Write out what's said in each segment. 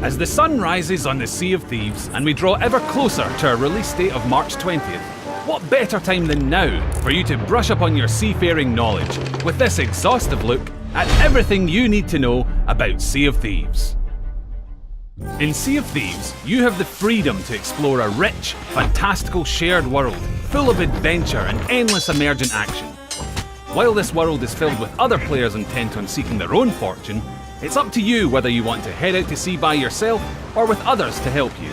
As the sun rises on the Sea of Thieves and we draw ever closer to our release date of March 20th, what better time than now for you to brush up on your seafaring knowledge with this exhaustive look at everything you need to know about Sea of Thieves. In Sea of Thieves, you have the freedom to explore a rich, fantastical shared world full of adventure and endless emergent action. While this world is filled with other players intent on seeking their own fortune, it's up to you whether you want to head out to sea by yourself or with others to help you.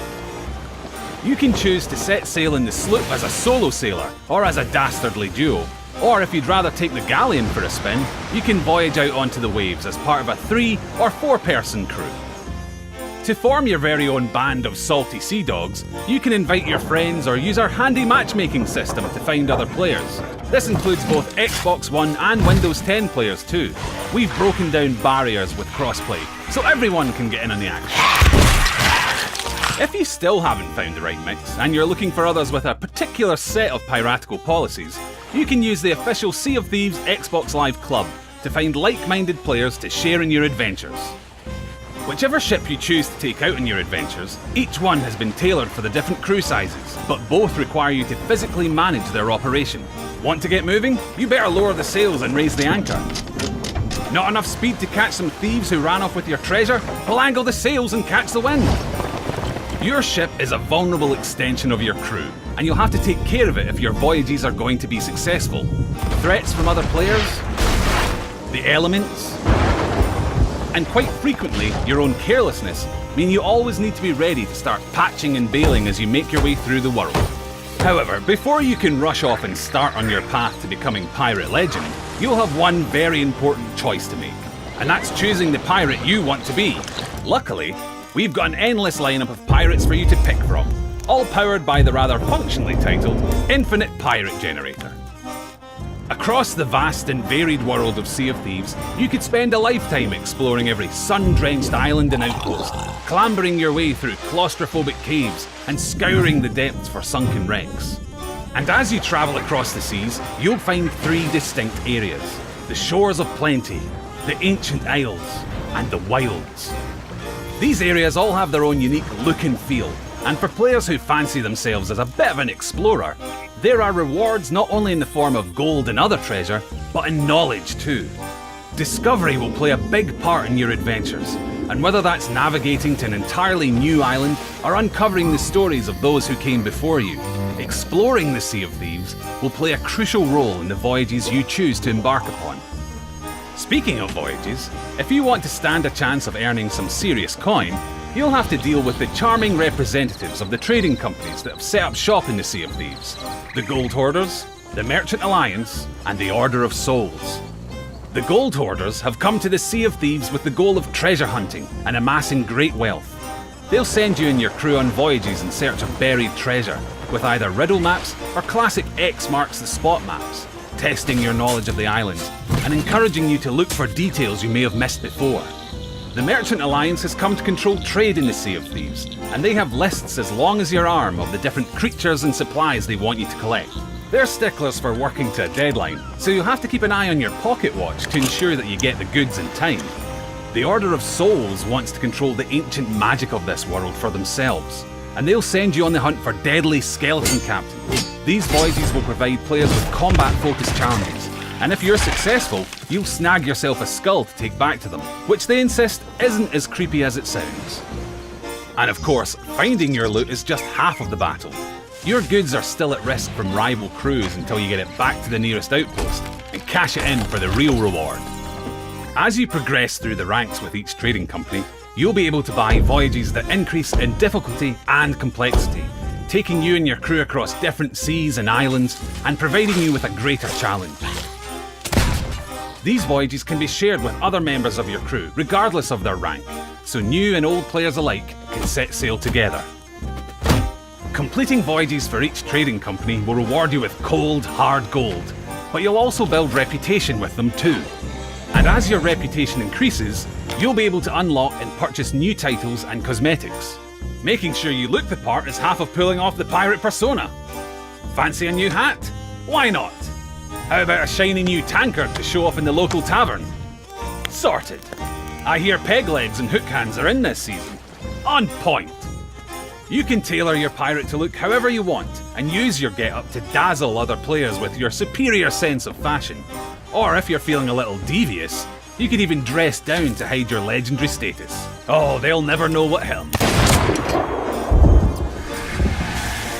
You can choose to set sail in the sloop as a solo sailor or as a dastardly duo, or if you'd rather take the galleon for a spin, you can voyage out onto the waves as part of a 3 or 4 person crew. To form your very own band of salty sea dogs, you can invite your friends or use our handy matchmaking system to find other players. This includes both Xbox One and Windows 10 players too. We've broken down barriers with crossplay, so everyone can get in on the action. If you still haven't found the right mix, and you're looking for others with a particular set of piratical policies, you can use the official Sea of Thieves Xbox Live Club to find like-minded players to share in your adventures. Whichever ship you choose to take out on your adventures, each one has been tailored for the different crew sizes, but both require you to physically manage their operation. Want to get moving? You better lower the sails and raise the anchor. Not enough speed to catch some thieves who ran off with your treasure? Well, angle the sails and catch the wind. Your ship is a vulnerable extension of your crew, and you'll have to take care of it if your voyages are going to be successful. Threats from other players, the elements, and quite frequently your own carelessness mean you always need to be ready to start patching and bailing as you make your way through the world. However, before you can rush off and start on your path to becoming pirate legend, you'll have one very important choice to make, and that's choosing the pirate you want to be. Luckily, we've got an endless lineup of pirates for you to pick from, all powered by the rather functionally titled Infinite Pirate Generator. Across the vast and varied world of Sea of Thieves, you could spend a lifetime exploring every sun-drenched island and outpost, clambering your way through claustrophobic caves and scouring the depths for sunken wrecks. And as you travel across the seas, you'll find 3 distinct areas: the shores of plenty, the ancient isles, and the wilds. These areas all have their own unique look and feel, and for players who fancy themselves as a bit of an explorer, there are rewards not only in the form of gold and other treasure, but in knowledge too. Discovery will play a big part in your adventures, and whether that's navigating to an entirely new island or uncovering the stories of those who came before you, exploring the Sea of Thieves will play a crucial role in the voyages you choose to embark upon. Speaking of voyages, if you want to stand a chance of earning some serious coin, you'll have to deal with the charming representatives of the trading companies that have set up shop in the Sea of Thieves: the Gold Hoarders, the Merchant Alliance, and the Order of Souls. The Gold Hoarders have come to the Sea of Thieves with the goal of treasure hunting and amassing great wealth. They'll send you and your crew on voyages in search of buried treasure, with either riddle maps or classic X marks the spot maps, testing your knowledge of the islands and encouraging you to look for details you may have missed before. The Merchant Alliance has come to control trade in the Sea of Thieves, and they have lists as long as your arm of the different creatures and supplies they want you to collect. They're sticklers for working to a deadline, so you'll have to keep an eye on your pocket watch to ensure that you get the goods in time. The Order of Souls wants to control the ancient magic of this world for themselves, and they'll send you on the hunt for deadly skeleton captains. These voyages will provide players with combat-focused challenges, and if you're successful, you'll snag yourself a skull to take back to them, which they insist isn't as creepy as it sounds. And of course, finding your loot is just half of the battle. Your goods are still at risk from rival crews until you get it back to the nearest outpost and cash it in for the real reward. As you progress through the ranks with each trading company, you'll be able to buy voyages that increase in difficulty and complexity, taking you and your crew across different seas and islands and providing you with a greater challenge. These voyages can be shared with other members of your crew, regardless of their rank, so new and old players alike can set sail together. Completing voyages for each trading company will reward you with cold, hard gold, but you'll also build reputation with them too. And as your reputation increases, you'll be able to unlock and purchase new titles and cosmetics. Making sure you look the part is half of pulling off the pirate persona. Fancy a new hat? Why not? How about a shiny new tankard to show off in the local tavern? Sorted. I hear peg legs and hook hands are in this season. On point! You can tailor your pirate to look however you want, and use your get-up to dazzle other players with your superior sense of fashion. Or if you're feeling a little devious, you could even dress down to hide your legendary status. Oh, they'll never know what hit 'em.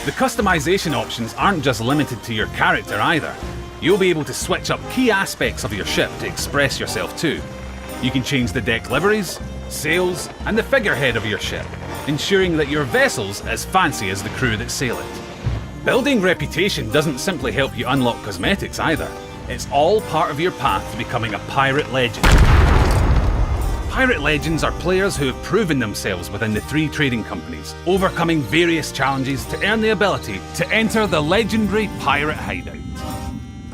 The customization options aren't just limited to your character either. You'll be able to switch up key aspects of your ship to express yourself too. You can change the deck liveries, sails, and the figurehead of your ship, ensuring that your vessel's as fancy as the crew that sail it. Building reputation doesn't simply help you unlock cosmetics either. It's all part of your path to becoming a pirate legend. Pirate legends are players who have proven themselves within the 3 trading companies, overcoming various challenges to earn the ability to enter the legendary pirate hideout.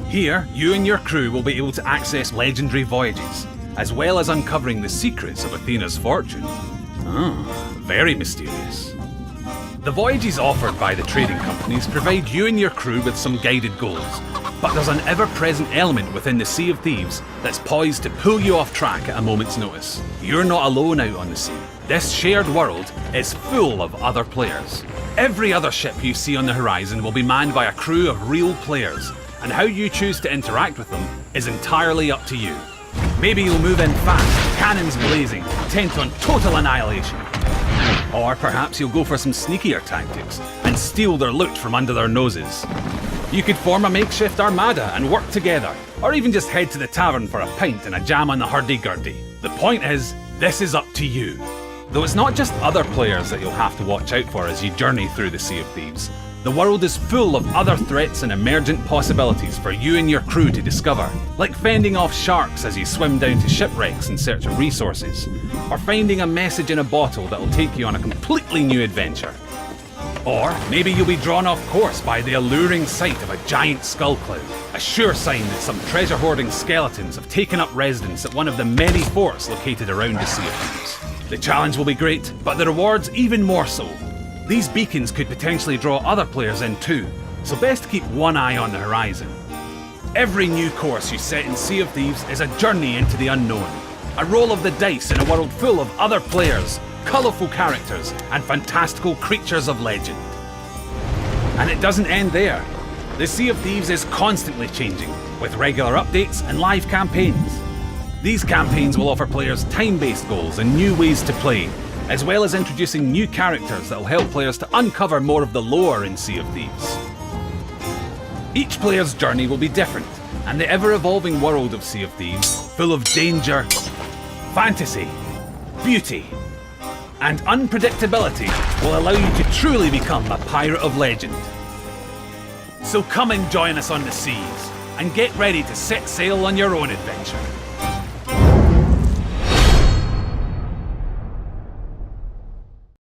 Here, you and your crew will be able to access legendary voyages, as well as uncovering the secrets of Athena's fortune. Very mysterious. The voyages offered by the trading companies provide you and your crew with some guided goals, but there's an ever-present element within the Sea of Thieves that's poised to pull you off track at a moment's notice. You're not alone out on the sea. This shared world is full of other players. Every other ship you see on the horizon will be manned by a crew of real players, and how you choose to interact with them is entirely up to you. Maybe you'll move in fast, cannons blazing, intent on total annihilation. Or perhaps you'll go for some sneakier tactics and steal their loot from under their noses. You could form a makeshift armada and work together, or even just head to the tavern for a pint and a jam on the hurdy-gurdy. The point is, this is up to you. Though it's not just other players that you'll have to watch out for as you journey through the Sea of Thieves. The world is full of other threats and emergent possibilities for you and your crew to discover, like fending off sharks as you swim down to shipwrecks in search of resources, or finding a message in a bottle that will take you on a completely new adventure. Or maybe you'll be drawn off course by the alluring sight of a giant skull cloud, a sure sign that some treasure-hoarding skeletons have taken up residence at one of the many forts located around the Sea of Thieves. The challenge will be great, but the rewards even more so. These beacons could potentially draw other players in too, so best keep one eye on the horizon. Every new course you set in Sea of Thieves is a journey into the unknown, a roll of the dice in a world full of other players, colourful characters, and fantastical creatures of legend. And it doesn't end there. The Sea of Thieves is constantly changing, with regular updates and live campaigns. These campaigns will offer players time-based goals and new ways to play, as well as introducing new characters that will help players to uncover more of the lore in Sea of Thieves. Each player's journey will be different, and the ever-evolving world of Sea of Thieves, full of danger, fantasy, beauty, and unpredictability, will allow you to truly become a pirate of legend. So come and join us on the seas, and get ready to set sail on your own adventure.